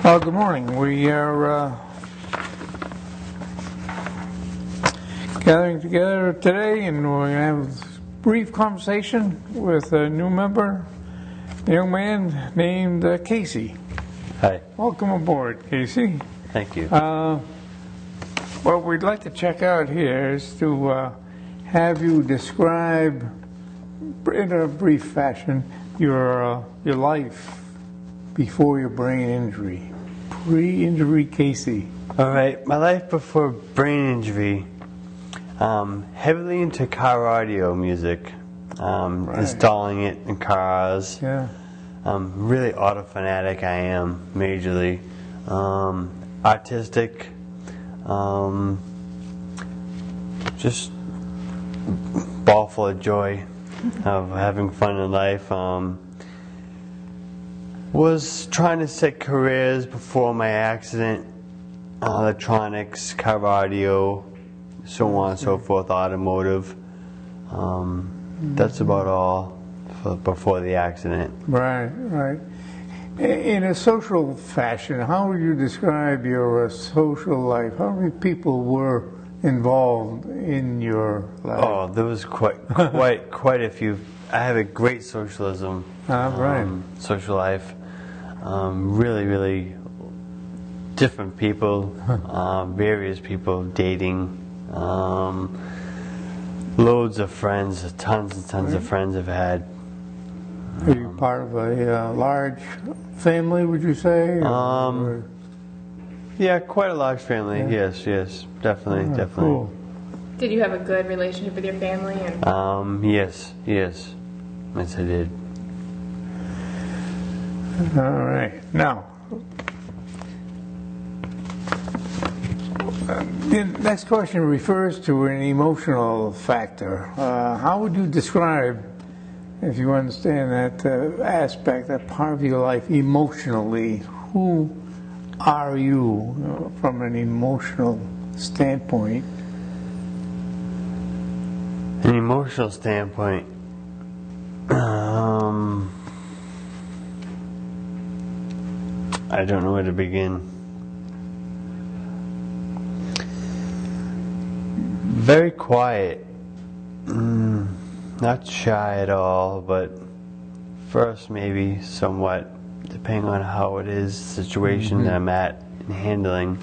Good morning. We are gathering together today, and we're going to have a brief conversation with a new member, a young man named Casey. Hi. Welcome aboard, Casey. Thank you. What we'd like to check out here is to have you describe, in a brief fashion, your life before your brain injury. Pre-injury Casey. All right. My life before brain injury, heavily into car audio music, installing it in cars. Yeah. Really auto fanatic. I am majorly artistic. Just ball full of joy of having fun in life. Was trying to set careers before my accident, electronics, car audio, so on and so forth, automotive. That's about all before the accident. Right, right. In a social fashion, how would you describe your social life? How many people were involved in your life? Oh, there was quite a few. I have a great socialism, social life. Really different people, various people, dating, loads of friends, tons and tons of friends I've had. Are you part of a large family, would you say? Yeah, quite a large family. Yeah. Yes, definitely. Cool. Did you have a good relationship with your family? Yes, I did. All right. Now, the next question refers to an emotional factor. How would you describe, if you understand that aspect, that part of your life emotionally? Who are you from an emotional standpoint? An emotional standpoint. I don't know where to begin. Very quiet. Not shy at all, but first maybe somewhat, depending on how it is, the situation that I'm at and handling.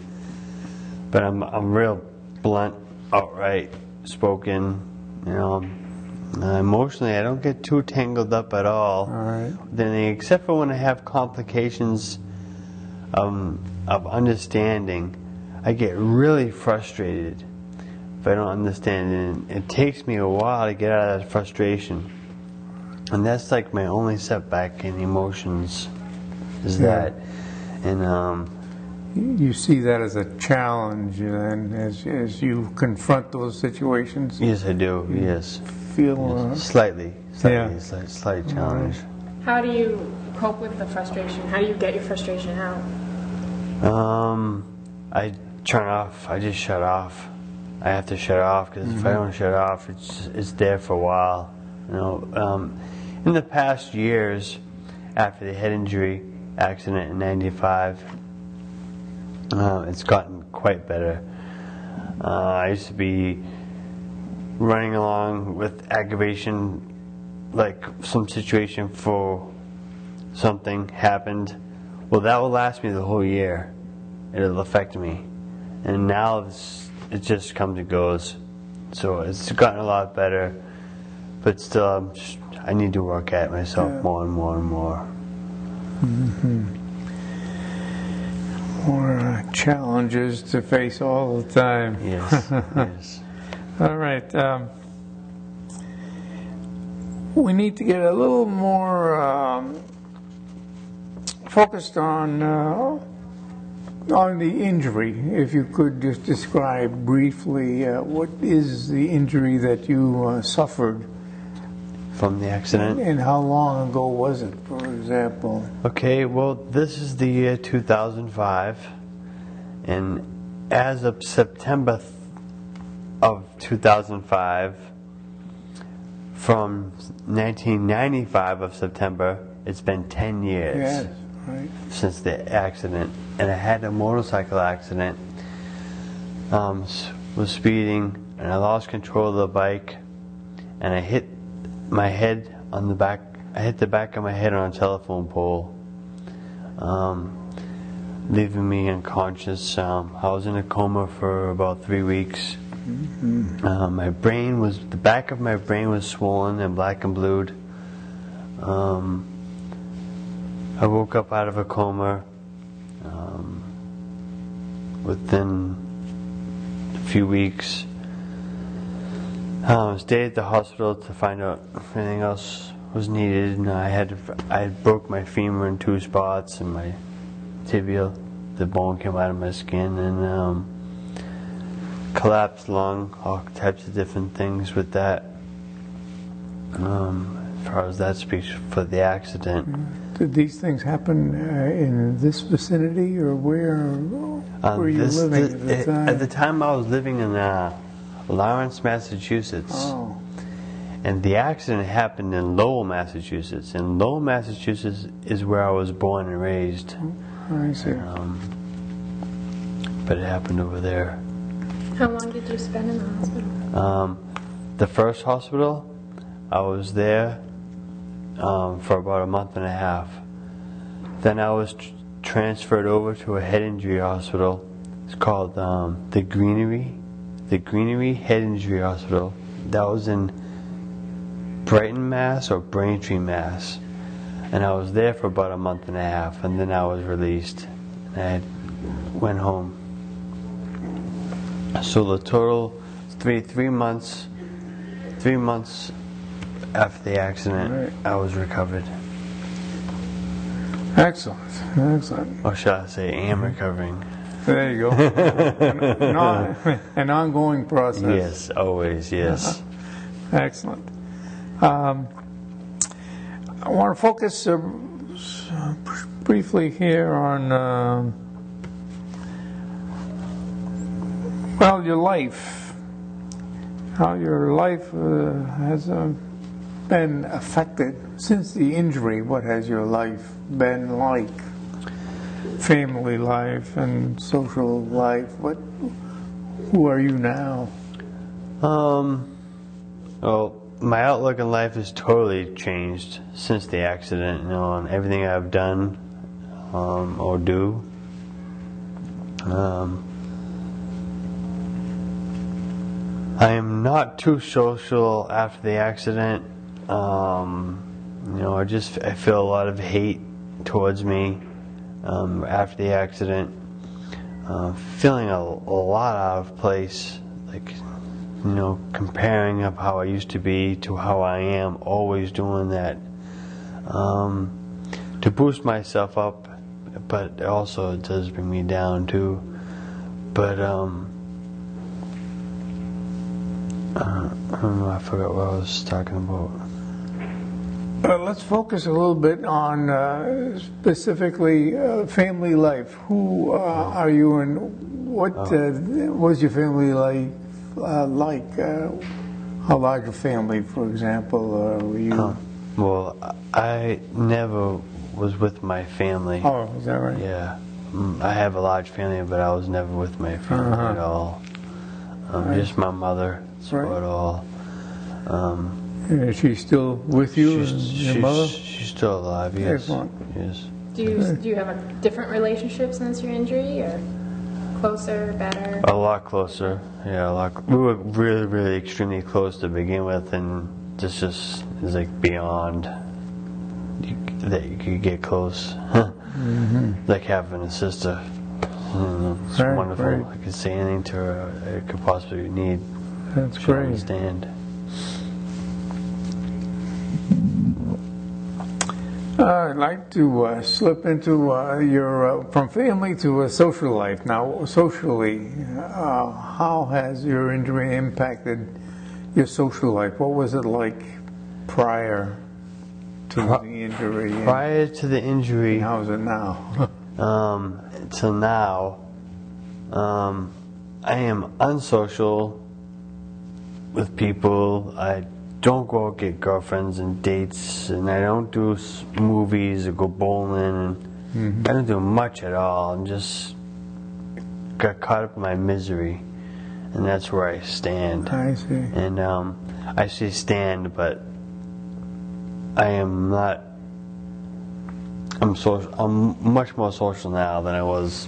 But I'm real blunt, outright spoken, you know. Emotionally, I don't get too tangled up at all. Right. Then, except for when I have complications of understanding, I get really frustrated if I don't understand, and it takes me a while to get out of that frustration. And that's like my only setback in emotions, is that. And you see that as a challenge, and as you confront those situations? Yes, I do. Yes. Feel slightly challenge. How do you cope with the frustration? How do you get your frustration out? I turn off. I just shut off. I have to shut off, because if I don't shut off, it's there for a while. You know, in the past years, after the head injury accident in '95, it's gotten quite better. I used to be running along with aggravation, like some situation for something happened. Well, that will last me the whole year. It'll affect me. And now it just comes and goes. So it's gotten a lot better. But still, I need to work at myself more and more and more. More challenges to face all the time. Yes. All right. We need to get a little more focused on the injury. If you could just describe briefly what is the injury that you suffered From the accident? and how long ago was it, for example? Okay, well, this is the year 2005, and as of September of 2005, from 1995 of September, it's been 10 years. Yes, since the accident. And I had a motorcycle accident. Was speeding, and I lost control of the bike, and I hit my head on the back. I hit the back of my head on a telephone pole, leaving me unconscious. I was in a coma for about 3 weeks. The back of my brain was swollen and black and blued. I woke up out of a coma within a few weeks. Stayed at the hospital to find out if anything else was needed, and I had broke my femur in 2 spots, and my tibia, the bone came out of my skin, and collapsed lung, all types of different things with that. As far as that speaks for the accident. Did these things happen in this vicinity, or where were you living at the time? At the time I was living in Lawrence, Massachusetts. Oh. And the accident happened in Lowell, Massachusetts. And Lowell, Massachusetts is where I was born and raised. I see. But it happened over there. How long did you spend in the hospital? The first hospital, I was there for about a month and a half. Then I was transferred over to a head injury hospital. It's called the Greenery Head Injury Hospital. That was in Brighton, Mass, or Braintree, Mass. And I was there for about a month and a half, and then I was released. And I went home. So the total, 3 months after the accident, I was recovered. Excellent. Or should I say, am recovering. There you go. An ongoing process. Yes, always, yes. Excellent. I want to focus briefly here on, your life. How your life has been affected since the injury. What has your life been like? Family life and social life. Who are you now? Well, my outlook in life has totally changed since the accident, and everything I've done or do. I am not too social after the accident. I feel a lot of hate towards me after the accident. Feeling a lot out of place, comparing up how I used to be to how I am, always doing that to boost myself up, but also it does bring me down too. But I forgot what I was talking about. Let's focus a little bit on specifically family life. Who are you, and what was your family life like? How large a family, for example, were you? Well, I never was with my family. Oh, is that right? Yeah. I have a large family, but I was never with my family at all. Just my mother, that's about all. Is she still with you, your mother? She's still alive, yes. Excellent. Yes. Do you have a different relationship since your injury, or closer, better? A lot closer, yeah, a lot. We were really, really extremely close to begin with, and this just is like beyond that you could get close. Like having a sister. It's wonderful. Great. I could say anything to her I could possibly need. That's She'll great. understand. I'd like to slip into your from family to a social life. Now, socially, how has your injury impacted your social life? What was it like prior to the injury? Prior to the injury, And how is it now? till now, I am unsocial with people. I don't go out get girlfriends and dates, and I don't do movies or go bowling. And I didn't do much at all, and just got caught up in my misery, and that's where I stand. I see. And I say stand, but I am not. I'm much more social now than I was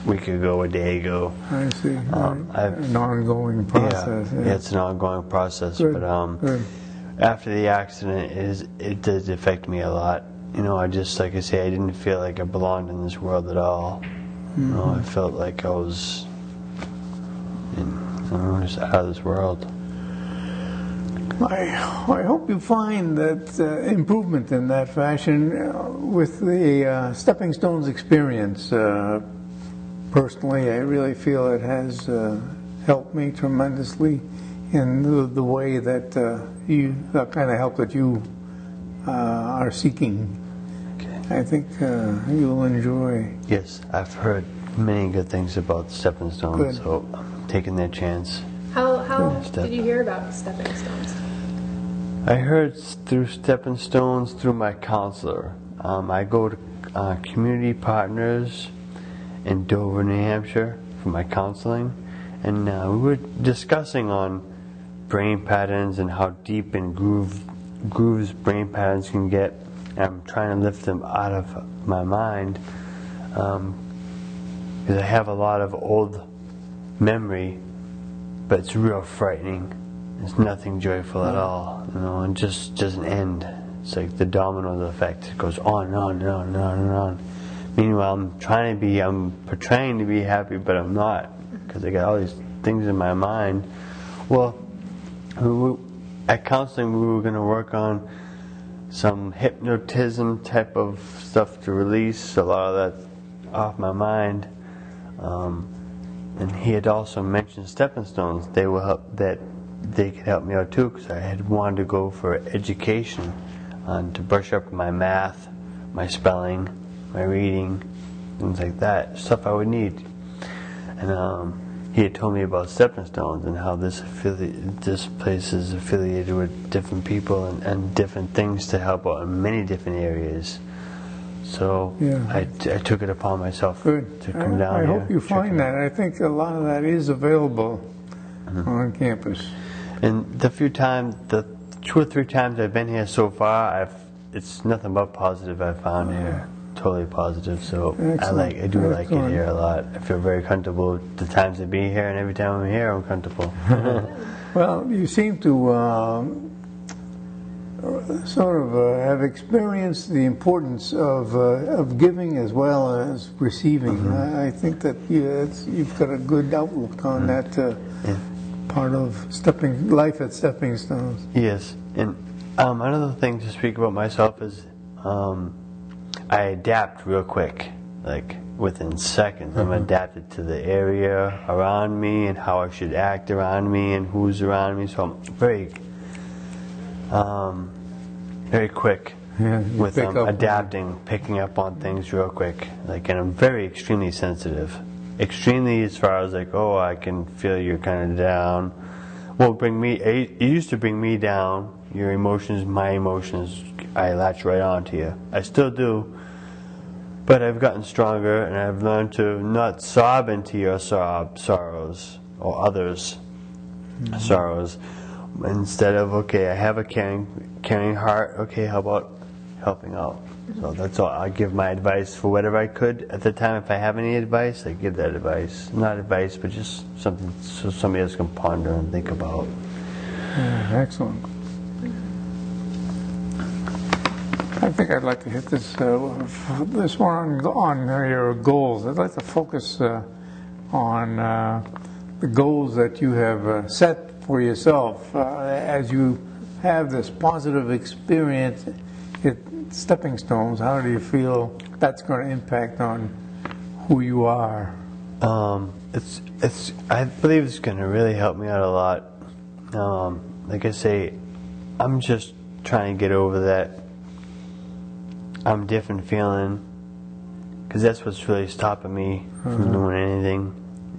a week ago, a day ago. I see. An ongoing process. Yeah, it's an ongoing process. Good. But Good. after the accident, it did affect me a lot. You know, I just, like I say, I didn't feel like I belonged in this world at all. You know, I felt like I was just out of this world. I hope you find that improvement in that fashion with the Stepping Stones experience. Personally, I really feel it has helped me tremendously in the way that the kind of help that you are seeking. Okay. I think you'll enjoy. Yes, I've heard many good things about Stepping Stones, Good. so I'm taking their chance. How did you hear about Stepping Stones? I heard through Stepping Stones through my counselor. I go to Community Partners in Dover, New Hampshire for my counseling, and we were discussing on brain patterns and how deep and grooves brain patterns can get. I'm trying to lift them out of my mind because I have a lot of old memory, but it's real frightening. It's nothing joyful at all, you know, and just doesn't end. It's like the domino effect. It goes on and on and on and on and on. Meanwhile, I'm portraying to be happy, but I'm not, because I got all these things in my mind. Well, at counseling, we were going to work on some hypnotism type of stuff to release a lot of that off my mind. And he had also mentioned Stepping Stones. They will help, that they could help me out too, because I had wanted to go for education to brush up my math, my spelling, my reading, things like that, stuff I would need. And he had told me about Stepping Stones and how this place is affiliated with different people and different things to help out in many different areas. So Yeah. I took it upon myself to come down I here. hope you find that. I think a lot of that is available on campus. And the 2 or 3 times I've been here so far, it's nothing but positive I've found here. Totally positive. So Excellent. I do like it Excellent. here a lot. I feel very comfortable the times I be here, and every time I'm here, I'm comfortable. Well, you seem to sort of have experienced the importance of giving as well as receiving. I think that you've got a good outlook on that part of life at Stepping Stones. Yes, and another thing to speak about myself is I adapt real quick, like within seconds. I'm adapted to the area around me and how I should act around me and who's around me. So I'm very quick with adapting, picking up on things real quick. Like, and I'm extremely sensitive. Extremely as far as like, oh, I can feel you're kind of down. Well, it used to bring me down. Your emotions, my emotions, I latch right onto you. I still do, but I've gotten stronger, and I've learned to not sob into your sorrows or others' sorrows. Instead of, okay, I have a caring heart. Okay, how about helping out? So that's all. I give my advice for whatever I could at the time. If I have any advice, I give that advice. Not advice, but just something so somebody else can ponder and think about. Excellent. I think I'd like to hit this one on your goals. I'd like to focus on the goals that you have set for yourself as you have this positive experience at Stepping Stones. How do you feel that's going to impact on who you are? I believe it's going to really help me out a lot. Like I say, I'm just trying to get over that I'm different feeling, because that's what's really stopping me from doing anything,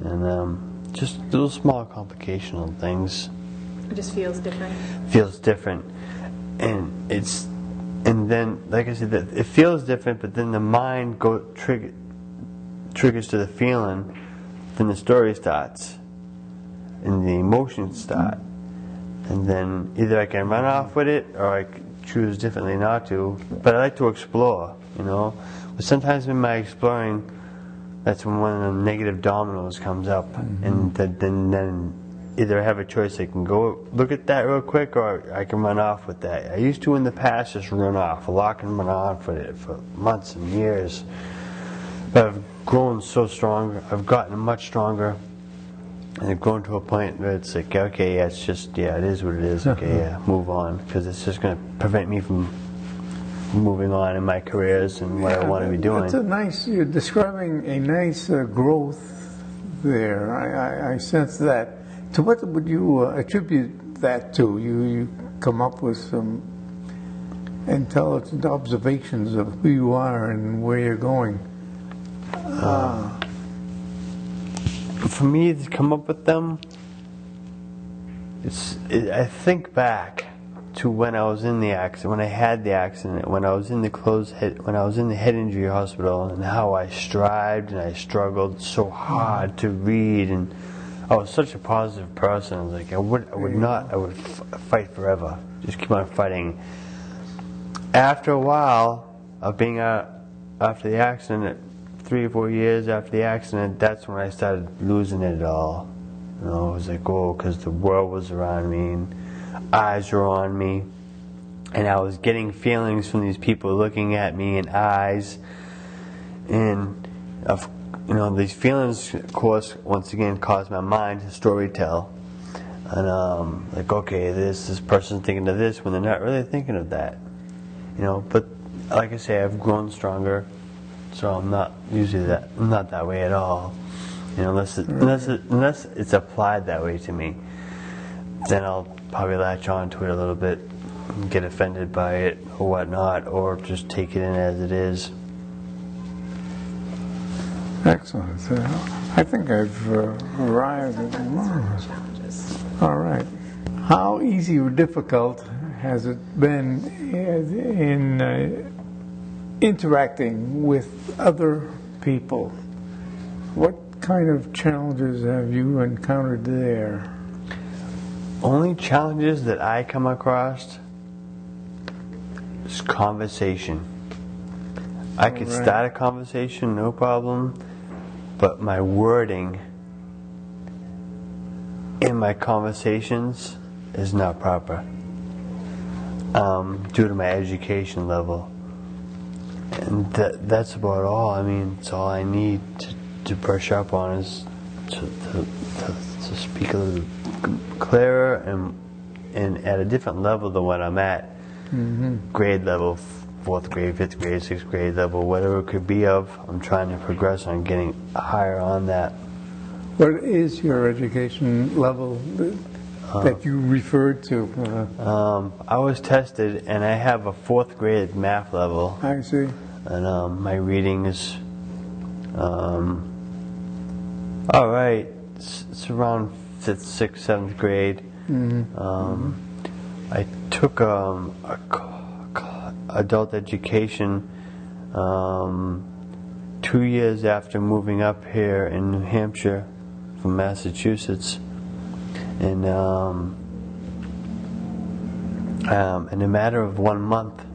and just little small complicational things. It just feels different. Feels different, and it's in and then, like I said, it feels different, but then the mind triggers to the feeling, then the story starts, and the emotions start, and then either I can run off with it, or I choose differently not to. But I like to explore, you know. But sometimes in my exploring, that's when one of the negative dominoes comes up, and then either I have a choice, I can go look at that real quick, or I can run off with that. I used to in the past just run off, lock and run off with it for months and years. But I've grown so strong, I've gotten much stronger, and I've grown to a point where it's like, okay, yeah, it's just, yeah, it is what it is, okay, yeah, move on, because it's just going to prevent me from moving on in my careers and what I want to be doing. That's a nice, you're describing a nice growth there. I sense that. To what would you attribute that to? You come up with some intelligent observations of who you are and where you're going. For me to come up with them, I think back to when I was in the accident, when I had the accident, when I was in the head injury hospital, and how I strived and I struggled so hard to read, and I was such a positive person. I was like, I would fight forever. Just keep on fighting. After a while of being after the accident, 3 or 4 years after the accident, that's when I started losing it all. You know, it was like, oh, because the world was around me, and eyes were on me, and I was getting feelings from these people looking at me, and eyes, and you know, these feelings, of course, once again, cause my mind to storytell. And like, okay, this person's thinking of this when they're not really thinking of that. You know, but like I say, I've grown stronger, so I'm not usually that. I'm not that way at all. You know, unless it's applied that way to me, then I'll probably latch on to it a little bit, and get offended by it or whatnot, or just take it in as it is. Excellent. I think I've arrived at the mark. All right. How easy or difficult has it been in interacting with other people? What kind of challenges have you encountered there? Only challenges that I come across is conversation. I could start a conversation, no problem, but my wording in my conversations is not proper, due to my education level. And that's about all. I mean, it's all I need to brush up on is to speak a little clearer and at a different level than what I'm at. Grade level, 4th grade, 5th grade, 6th grade level, whatever it could be of. I'm trying to progress on getting higher on that. What is your education level that you referred to? I was tested, and I have a 4th grade math level. I see. And my reading is all right. It's around 5th, 6th, 7th grade. I took adult education 2 years after moving up here in New Hampshire from Massachusetts, and in a matter of 1 month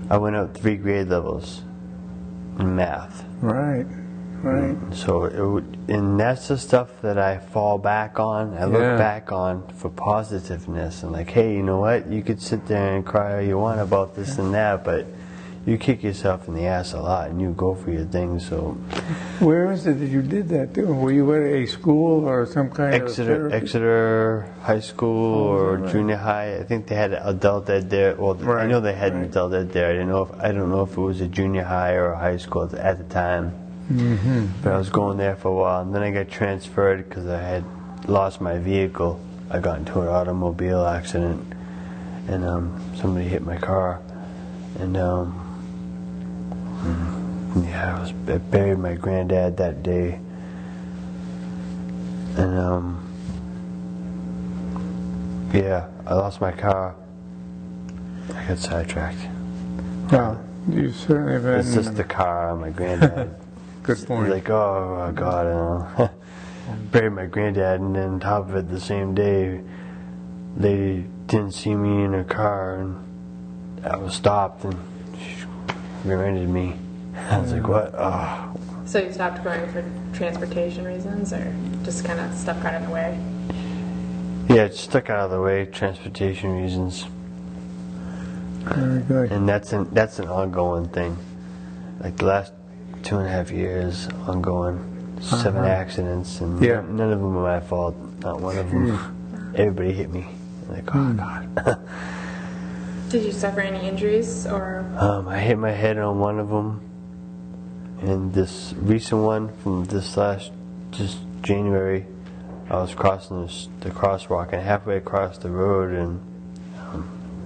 I went up 3 grade levels in math. Right. So and that's the stuff that I fall back on. I look back on for positiveness, and like, hey, you know what? You could sit there and cry all you want about this and that, but you kick yourself in the ass a lot, and you go for your things. So, where is it that you did that too? Were you at a school or some kind of therapy? Exeter High School or junior high? I think they had adult ed there. Well, I know they had an adult ed there. I don't know if it was a junior high or a high school at the time. But I was going there for a while, and then I got transferred because I had lost my vehicle. I got into an automobile accident, and somebody hit my car, and I buried my granddad that day, and I lost my car. I got sidetracked. Well, you certainly have been... It's just the car, my granddad. Good point. Like, oh God, buried my granddad, and then on top of it, the same day, they didn't see me in a car, and I was stopped, and she rear-ended me. I was like, what? Oh. So you stopped going for transportation reasons, or just kind of stuff got in the way? Yeah, it stuck out of the way, transportation reasons. Very good. And that's an ongoing thing. Like the last 2.5 years, ongoing, 7 accidents, and none of them were my fault. Not one of them. Everybody hit me. Like, oh God. Did you suffer any injuries, or? I hit my head on one of them, and this recent one from just January, I was crossing the crosswalk, and halfway across the road, and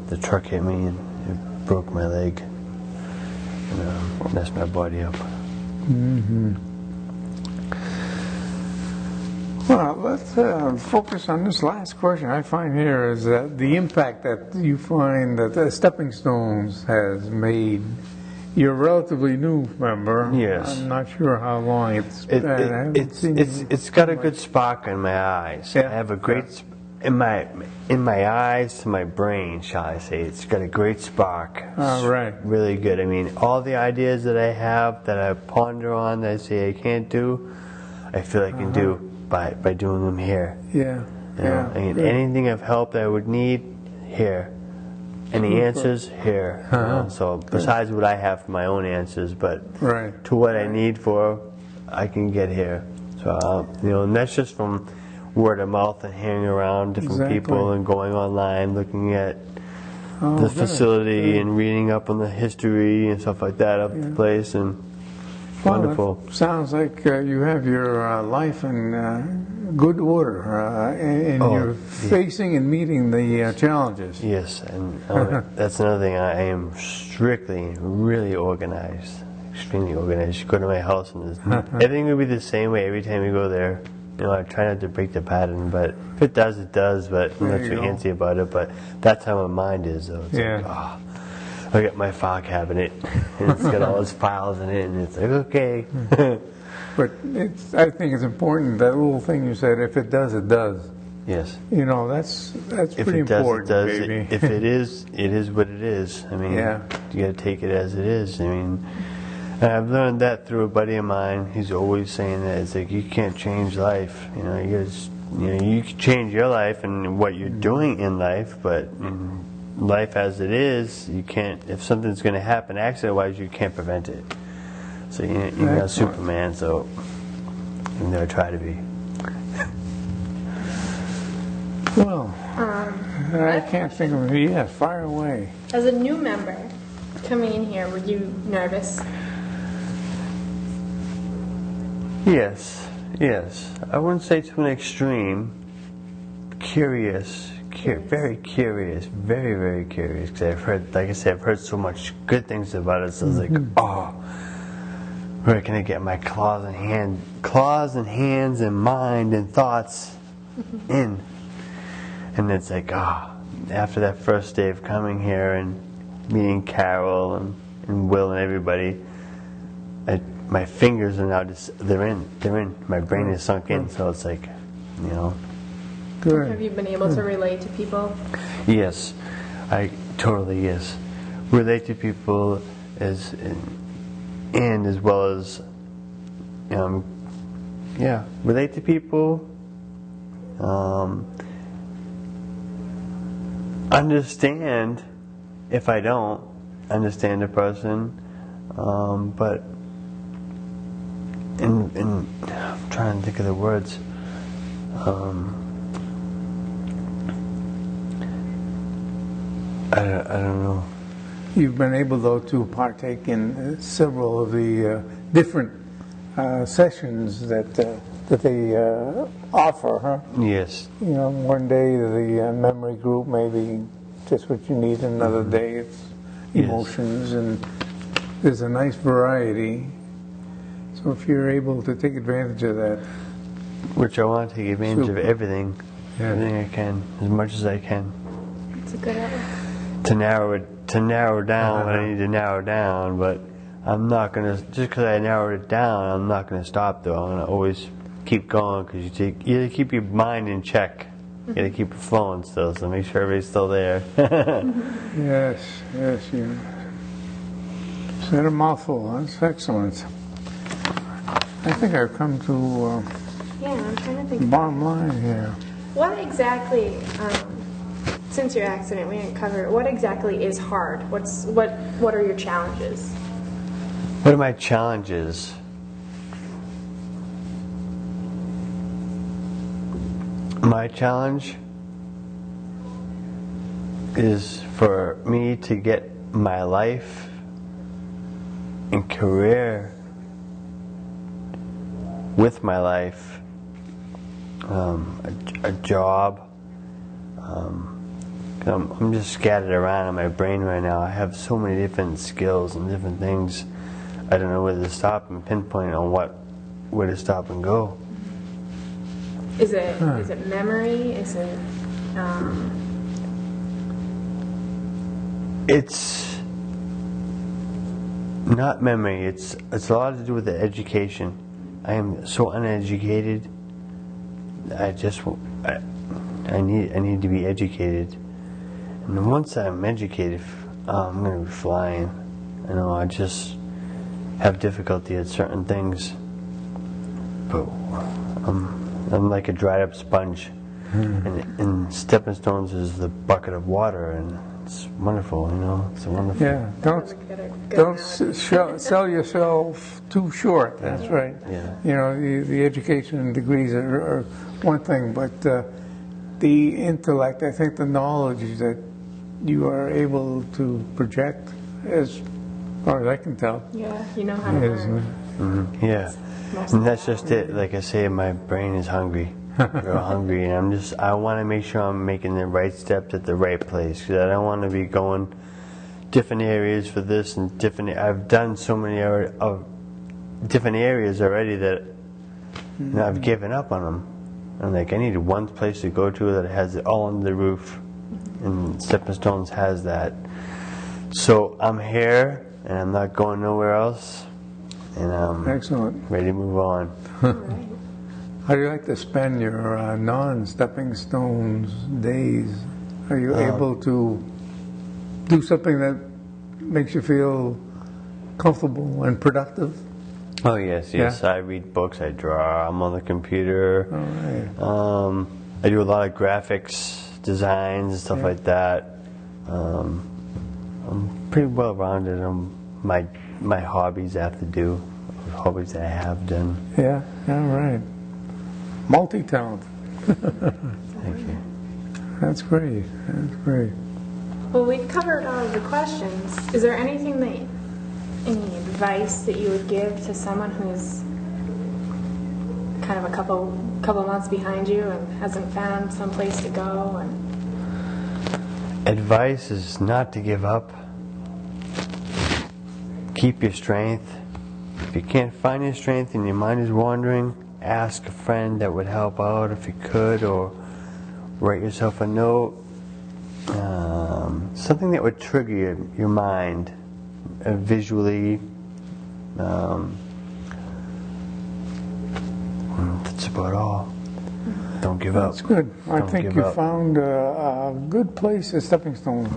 the truck hit me, and it broke my leg, and messed my body up. Mm-hmm. Well, let's focus on this last question I find here is that the impact that you find that SteppingStones has made. You're a relatively new member. Yes. I'm not sure how long it's been. It's got a good spark in my eyes. Yeah. I have a great in my eyes to my brain, shall I say? It's got a great spark. Right. Really good. I mean, all the ideas that I have that I ponder on that I say I can't do, I feel I can do by doing them here. Yeah. You know? I mean, anything of help that I would need here. Any answers here. You know? So besides what I have for my own answers, but to what I need for, I can get here. So and that's just from word of mouth and hearing around different people and going online, looking at the facility and reading up on the history and stuff like that of the place, and wonderful. Sounds like you have your life in good order, and you're facing and meeting the challenges. Yes, and that's another thing. I am strictly, really organized, extremely organized. You go to my house, and everything will be the same way every time you go there. I try not to break the pattern, but if it does, it does. But I'm not too antsy about it. But that's how my mind is, though. It's like, look at my file cabinet, and it's got all its files in it, and it's like, okay. But I think it's important, that little thing you said, if it does, it does. Yes. That's pretty important, baby. If it is what it is. I mean, you got to take it as it is. I mean, I've learned that through a buddy of mine. He's always saying that it's like you can't change life. You can change your life and what you're doing in life, but life as it is, you can't. If something's going to happen accident-wise, you can't prevent it. So you're not Superman. So you never try to be. Well, I can't think of it. Yeah, fire away. As a new member coming in here, were you nervous? Yes. I wouldn't say to an extreme. Curious. Very curious. Very, very curious. Because I've heard, like I said, I've heard so much good things about it. So I was like, where can I get my claws and hands and mind and thoughts in? And it's like, after that first day of coming here and meeting Carol and Will and everybody, my fingers are now they're in. My brain is sunk in, so it's like, Good. Have you been able to relate to people? Yes, I totally, yes. Relate to people as well as, relate to people, understand if I don't understand a person, but I'm trying to think of the words. I don't know. You've been able, though, to partake in several of the different sessions that they offer, huh? Yes. One day the memory group may be just what you need. Another day it's emotions, and there's a nice variety. So if you're able to take advantage of that. Which I want to take advantage of everything I can, as much as I can. It's a good idea. to narrow down what I need to narrow down, but I'm not gonna, just because I narrowed it down, I'm not gonna stop though. I'm gonna always keep going, because you gotta keep your mind in check. You gotta keep it flowing still, so make sure everybody's still there. Yes, you said a mouthful. That's excellent. I think I've come to Yeah, I'm trying to the think. bottom line here. What exactly, since your accident, we didn't cover it, what exactly is hard? What are your challenges? What are my challenges? My challenge is for me to get my life and career with my life, a job. I'm just scattered around in my brain right now. I have so many different skills and different things. I don't know where to stop and pinpoint on where to stop and go. Is it memory? Is it It's not memory. It's a lot to do with the education. I am so uneducated. I need to be educated. And once I'm educated, I'm going to be flying. I know I just have difficulty at certain things, but I'm like a dried up sponge, and SteppingStones is the bucket of water, and it's wonderful, you know. It's wonderful. Yeah, don't sell yourself too short. That's right. Yeah. You know, the education and degrees are one thing, but the intellect, I think the knowledge that you are able to project, as far as I can tell, yeah, you know how to is learn. Yeah, and that's just it. Like I say, my brain is hungry, real hungry, and I want to make sure I'm making the right steps at the right place, because I don't want to be going different areas for this and different. I've done so many different areas already that I've given up on them. I'm like, I need one place to go to that has it all under the roof, and SteppingStones has that. So I'm here, and I'm not going nowhere else, and I'm excellent. ready to move on. Right. How do you like to spend your non-SteppingStones days? Are you able to do something that makes you feel comfortable and productive? Oh yes. Yeah. I read books, I draw, I'm on the computer. All right. I do a lot of graphics, designs, and stuff like that. I'm pretty well rounded on my hobbies I have to do, hobbies that I have done. Yeah, all right. Multi-talent. Thank you. That's great. That's great. Well, we've covered all of the questions. Is there any advice that you would give to someone who's kind of a couple months behind you and hasn't found some place to go? And Advice is not to give up. Keep your strength. If you can't find your strength and your mind is wandering, ask a friend that would help out if you could, or write yourself a note. Something that would trigger your mind visually. That's about all. Don't give up. That's good. I Don't think give you up. found a good place at SteppingStones.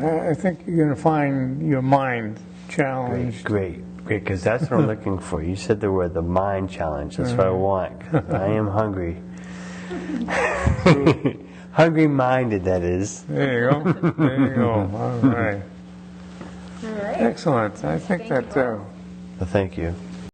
I think you're going to find your mind challenged. Great, because that's what I'm looking for. You said the word, the mind challenge. That's what I want. 'Cause I am hungry. Hungry-minded, that is. There you go. There you go. All right. all right. Excellent. I think Thank you that Well, thank you.